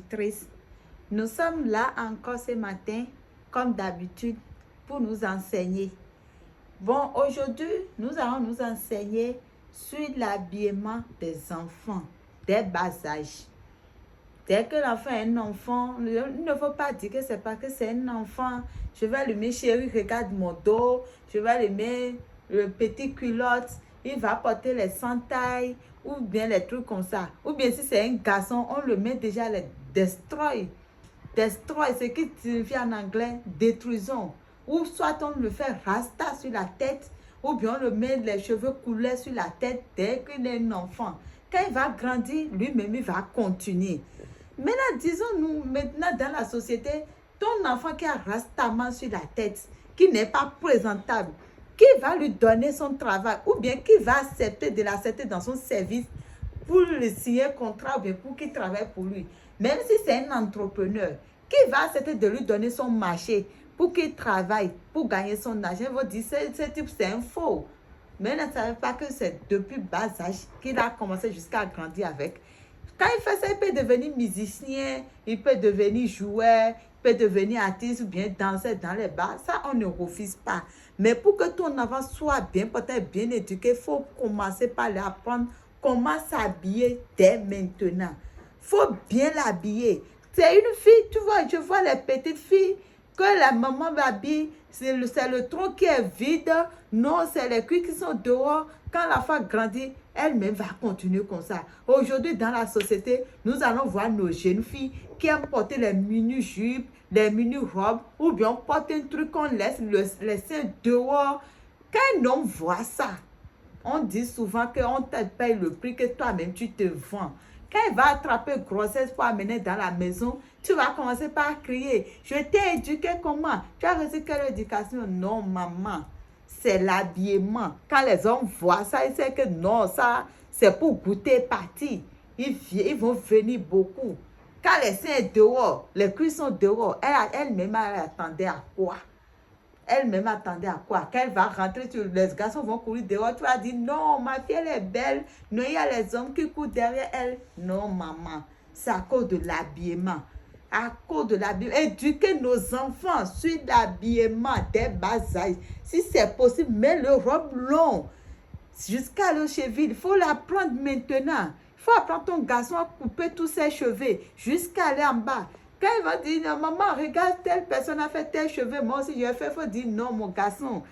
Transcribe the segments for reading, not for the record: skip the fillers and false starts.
Triste. Nous sommes là encore ce matin, comme d'habitude, pour nous enseigner. Bon, aujourd'hui, nous allons nous enseigner sur l'habillement des enfants, des bas âges. Dès que l'enfant est un enfant, il ne faut pas dire que c'est parce que c'est un enfant. Je vais lui mettre, chérie, regarde mon dos. Je vais lui mettre le petit culotte. Il va porter les sentailles ou bien les trucs comme ça. Ou bien si c'est un garçon, on le met déjà les destroy. Destroy, ce qui signifie en anglais détruisons. Ou soit on le fait rasta sur la tête, ou bien on le met les cheveux coulés sur la tête dès qu'il est un enfant. Quand il va grandir, lui-même, il va continuer. Maintenant, disons-nous, maintenant dans la société, ton enfant qui a rastement sur la tête, qui n'est pas présentable, qui va lui donner son travail, ou bien qui va accepter de l'accepter dans son service pour le signer contrat, ou bien pour qu'il travaille pour lui. Même si c'est un entrepreneur, qui va accepter de lui donner son marché pour qu'il travaille, pour gagner son argent, il va dire, ce type, c'est un faux. Mais ne savez pas que c'est depuis bas âge qu'il a commencé jusqu'à grandir avec. Quand il fait ça, il peut devenir musicien, il peut devenir joueur, il peut devenir artiste ou bien danser dans les bars. Ça, on ne refuse pas. Mais pour que ton enfant soit bien, peut-être bien éduqué, il faut commencer par lui apprendre comment s'habiller dès maintenant. Il faut bien l'habiller. C'est une fille, tu vois, je vois les petites filles que la maman m'habille, c'est le tronc qui est vide. Non, c'est les cuits qui sont dehors. Quand la femme grandit, elle-même va continuer comme ça. Aujourd'hui, dans la société, nous allons voir nos jeunes filles qui aiment porter les mini-jupes, les mini-robes, ou bien on porte un truc qu'on laisse les seins dehors. Quand un homme voit ça, on dit souvent qu'on te paye le prix que toi-même tu te vends. Quand il va attraper grossesse pour amener dans la maison, tu vas commencer par crier. Je t'ai éduqué comment? Tu as reçu quelle éducation? Non, maman. C'est l'habillement. Quand les hommes voient ça, ils savent que non, ça, c'est pour goûter parti. Ils vont venir beaucoup. Quand les seins sont dehors, les cuisses sont dehors, elle-même, elle attendait à quoi? Elle-même attendait à quoi? Quand elle va rentrer, les garçons vont courir dehors. Tu vas dire, non, ma fille, elle est belle. Non, il y a les hommes qui courent derrière elle. Non, maman, c'est à cause de l'habillement. À cause de l'habillement. Éduquer nos enfants sur l'habillement des bas âges. Si c'est possible, mets le robe long jusqu'à le cheville. Il faut l'apprendre maintenant. Il faut apprendre ton garçon à couper tous ses cheveux jusqu'à aller en bas. Quand il va dire, maman, regarde, telle personne a fait tel cheveux, moi aussi je vais faire, il faut dire, non, mon garçon,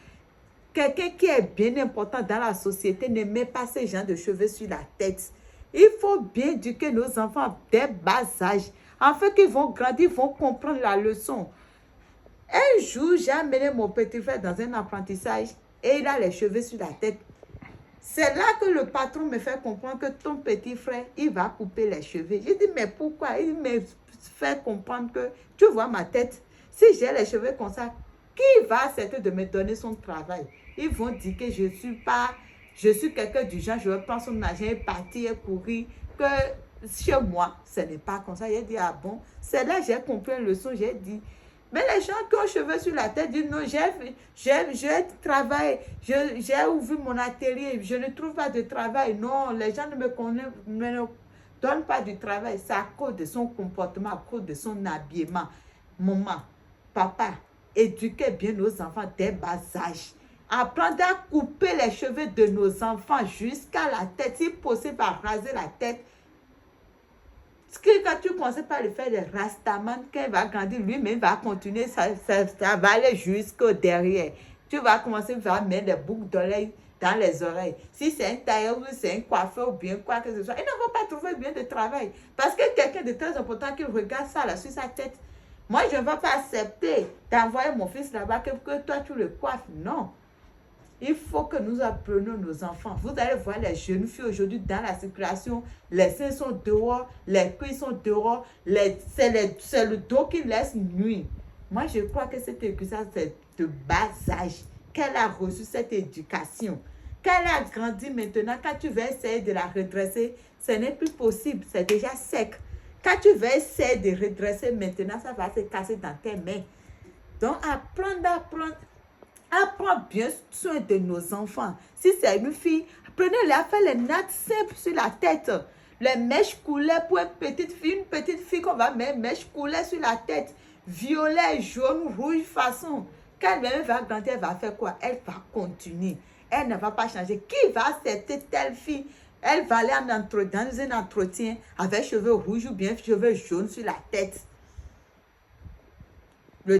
quelqu'un qui est bien important dans la société ne met pas ce genre de cheveux sur la tête. Il faut bien éduquer nos enfants dès bas âge, afin qu'ils vont grandir, ils vont comprendre la leçon. Un jour, j'ai amené mon petit frère dans un apprentissage et il a les cheveux sur la tête. C'est là que le patron me fait comprendre que ton petit frère, il va couper les cheveux. Je dis, mais pourquoi? Il me fait comprendre que, tu vois ma tête, si j'ai les cheveux comme ça, qui va accepter de me donner son travail? Ils vont dire que je suis quelqu'un du genre, je vais prendre son argent et partir et courir, que chez moi, ce n'est pas comme ça. J'ai dit, ah bon? C'est là que j'ai compris une leçon, j'ai dit, mais les gens qui ont cheveux sur la tête disent non, j'ai travaillé, j'ai ouvert mon atelier, je ne trouve pas de travail. Non, les gens ne me connaissent, ne me donnent pas du travail. C'est à cause de son comportement, à cause de son habillement. Maman, papa, éduquez bien nos enfants dès bas âge. Apprenez à couper les cheveux de nos enfants jusqu'à la tête, si possible à raser la tête. Quand tu commences par le faire des rastaman, quand il va grandir, lui-même va continuer, ça va aller jusqu'au derrière. Tu vas commencer à mettre des boucles d'oreilles dans les oreilles. Si c'est un tailleur ou c'est un coiffeur ou bien quoi que ce soit, il ne va pas trouver bien de travail. Parce que quelqu'un de très important qui regarde ça là sur sa tête. Moi, je ne vais pas accepter d'envoyer mon fils là-bas que toi tu le coiffes. Non. Il faut que nous apprenions nos enfants. Vous allez voir les jeunes filles aujourd'hui dans la circulation. Les seins sont dehors, les cuisses sont dehors. C'est le dos qui laisse nuire. Moi, je crois que cette éducation, c'est de bas âge qu'elle a reçu cette éducation. Qu'elle a grandi maintenant, quand tu vas essayer de la redresser, ce n'est plus possible. C'est déjà sec. Quand tu vas essayer de redresser maintenant, ça va se casser dans tes mains. Donc, apprends bien soin de nos enfants. Si c'est une fille, apprenez-les à faire les nattes simples sur la tête. Les mèches coulées pour une petite fille qu'on va mettre mèches coulées sur la tête. Violet, jaune, rouge, façon. Quand elle va grandir, elle va faire quoi? Elle va continuer. Elle ne va pas changer. Qui va accepter telle fille? Elle va aller dans un entretien avec cheveux rouges ou bien cheveux jaunes sur la tête.